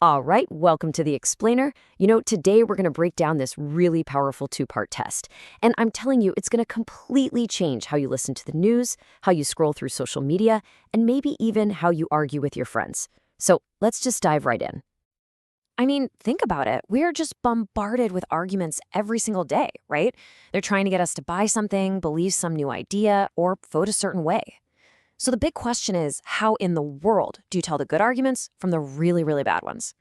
All right, welcome to the Explainer. Today we're going to break down this really powerful two-part test. And I'm telling you, it's going to completely change how you listen to the news, how you scroll through social media, and maybe even how you argue with your friends. So let's just dive right in. I mean, think about it. We're just bombarded with arguments every single day, right? They're trying to get us to buy something, believe some new idea, or vote a certain way. So the big question is, how in the world do you tell the good arguments from the really, really bad ones?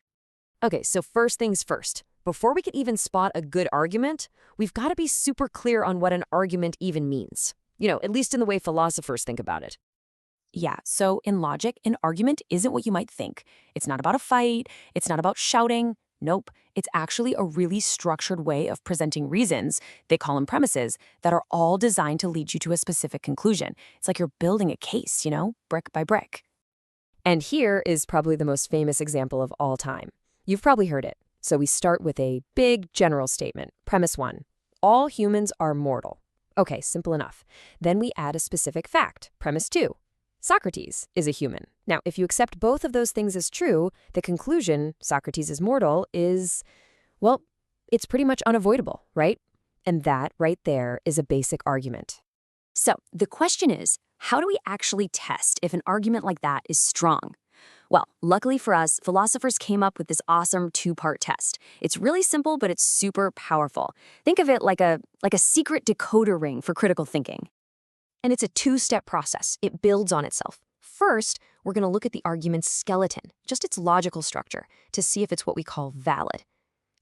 Okay, so first things first. Before we can even spot a good argument, we've got to be super clear on what an argument even means. At least in the way philosophers think about it. Yeah, so in logic, an argument isn't what you might think. It's not about a fight, it's not about shouting. Nope, it's actually a really structured way of presenting reasons, they call them premises, that are all designed to lead you to a specific conclusion. It's like you're building a case, brick by brick. And here is probably the most famous example of all time. You've probably heard it. So we start with a big general statement. Premise 1. All humans are mortal. Okay, simple enough. Then we add a specific fact. Premise 2. Socrates is a human. Now, if you accept both of those things as true, the conclusion, Socrates is mortal, is, well, it's pretty much unavoidable, right? And that right there is a basic argument. So the question is, how do we actually test if an argument like that is strong? Well, luckily for us, philosophers came up with this awesome two-part test. It's really simple, but it's super powerful. Think of it like a secret decoder ring for critical thinking. And it's a two-step process. It builds on itself. First, we're going to look at the argument's skeleton, just its logical structure, to see if it's what we call valid.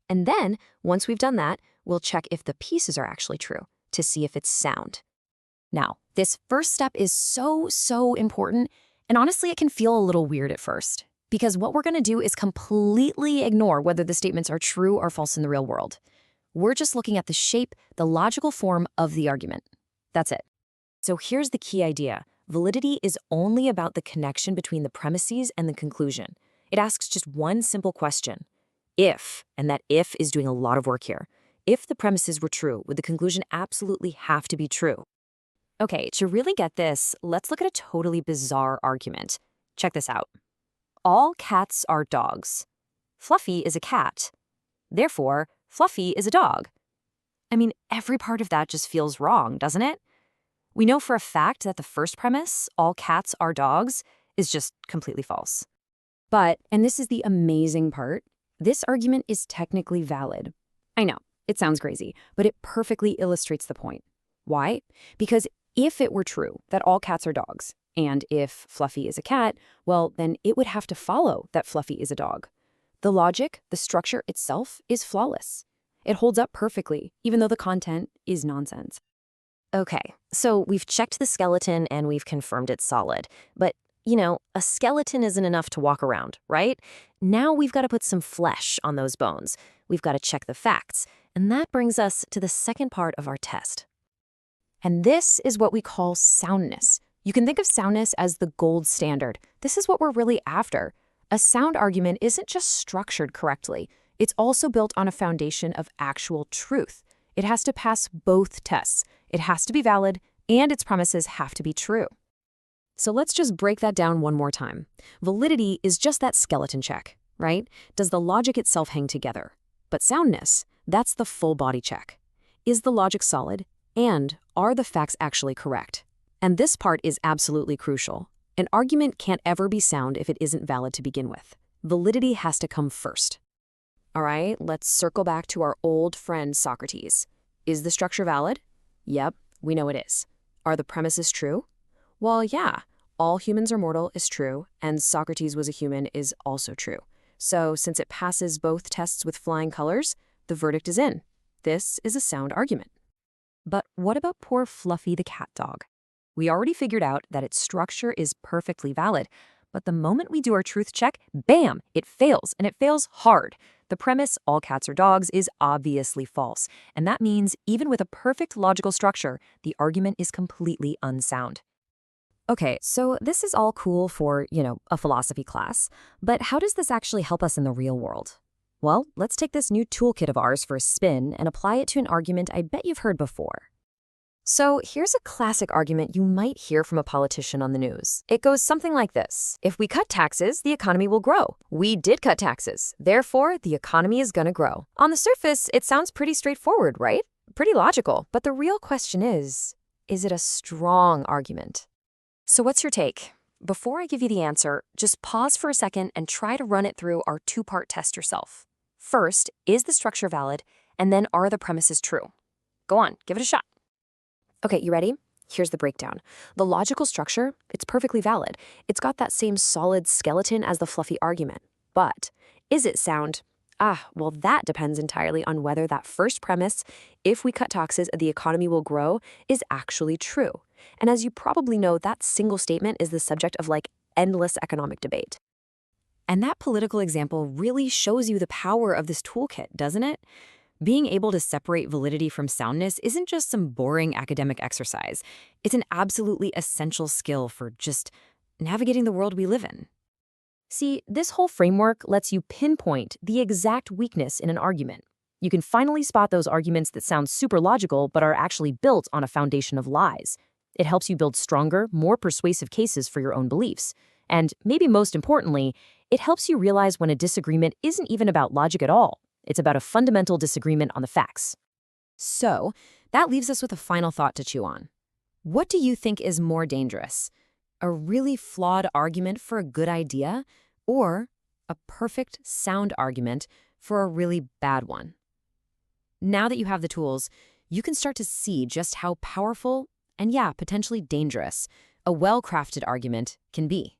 And then, once we've done that, we'll check if the pieces are actually true, to see if it's sound. Now, this first step is so important, and honestly, it can feel a little weird at first, because what we're going to do is completely ignore whether the statements are true or false in the real world. We're just looking at the shape, the logical form of the argument. That's it. So here's the key idea. Validity is only about the connection between the premises and the conclusion. It asks just one simple question. If, and that if is doing a lot of work here, if the premises were true, would the conclusion absolutely have to be true? Okay, to really get this, let's look at a totally bizarre argument. Check this out. All cats are dogs. Fluffy is a cat. Therefore, Fluffy is a dog. I mean, every part of that just feels wrong, doesn't it? We know for a fact that the first premise, all cats are dogs, is just completely false. But, and this is the amazing part, this argument is technically valid. I know, it sounds crazy, but it perfectly illustrates the point. Why? Because if it were true that all cats are dogs, and if Fluffy is a cat, well, then it would have to follow that Fluffy is a dog. The logic, the structure itself, is flawless. It holds up perfectly, even though the content is nonsense. Okay, so we've checked the skeleton and we've confirmed it's solid. But, a skeleton isn't enough to walk around, right? Now we've got to put some flesh on those bones. We've got to check the facts. And that brings us to the second part of our test. And this is what we call soundness. You can think of soundness as the gold standard. This is what we're really after. A sound argument isn't just structured correctly. It's also built on a foundation of actual truth. It has to pass both tests. It has to be valid, and its premises have to be true. So let's just break that down one more time. Validity is just that skeleton check, right? Does the logic itself hang together? But soundness, that's the full body check. Is the logic solid? And are the facts actually correct? And this part is absolutely crucial. An argument can't ever be sound if it isn't valid to begin with. Validity has to come first. All right, let's circle back to our old friend Socrates. Is the structure valid? Yep, we know it is. Are the premises true? Well, yeah, all humans are mortal is true, and Socrates was a human is also true. So since it passes both tests with flying colors, the verdict is in. This is a sound argument. But what about poor Fluffy the cat dog? We already figured out that its structure is perfectly valid, but the moment we do our truth check, bam, it fails, and it fails hard. The premise, all cats are dogs, is obviously false, and that means even with a perfect logical structure, the argument is completely unsound. Okay, so this is all cool for, a philosophy class, but how does this actually help us in the real world? Well, let's take this new toolkit of ours for a spin and apply it to an argument I bet you've heard before. So here's a classic argument you might hear from a politician on the news. It goes something like this. If we cut taxes, the economy will grow. We did cut taxes. Therefore, the economy is going to grow. On the surface, it sounds pretty straightforward, right? Pretty logical. But the real question is it a strong argument? So what's your take? Before I give you the answer, just pause for a second and try to run it through our two-part test yourself. First, is the structure valid? And then, are the premises true? Go on, give it a shot. Okay, you ready? Here's the breakdown. The logical structure, it's perfectly valid. It's got that same solid skeleton as the fluffy argument. But is it sound? Well, that depends entirely on whether that first premise, if we cut taxes, the economy will grow, is actually true. And as you probably know, that single statement is the subject of endless economic debate. And that political example really shows you the power of this toolkit, doesn't it? Being able to separate validity from soundness isn't just some boring academic exercise. It's an absolutely essential skill for just navigating the world we live in. See, this whole framework lets you pinpoint the exact weakness in an argument. You can finally spot those arguments that sound super logical but are actually built on a foundation of lies. It helps you build stronger, more persuasive cases for your own beliefs. And maybe most importantly, it helps you realize when a disagreement isn't even about logic at all. It's about a fundamental disagreement on the facts. So, that leaves us with a final thought to chew on. What do you think is more dangerous? A really flawed argument for a good idea, or a perfect, sound argument for a really bad one? Now that you have the tools, you can start to see just how powerful and, potentially dangerous a well-crafted argument can be.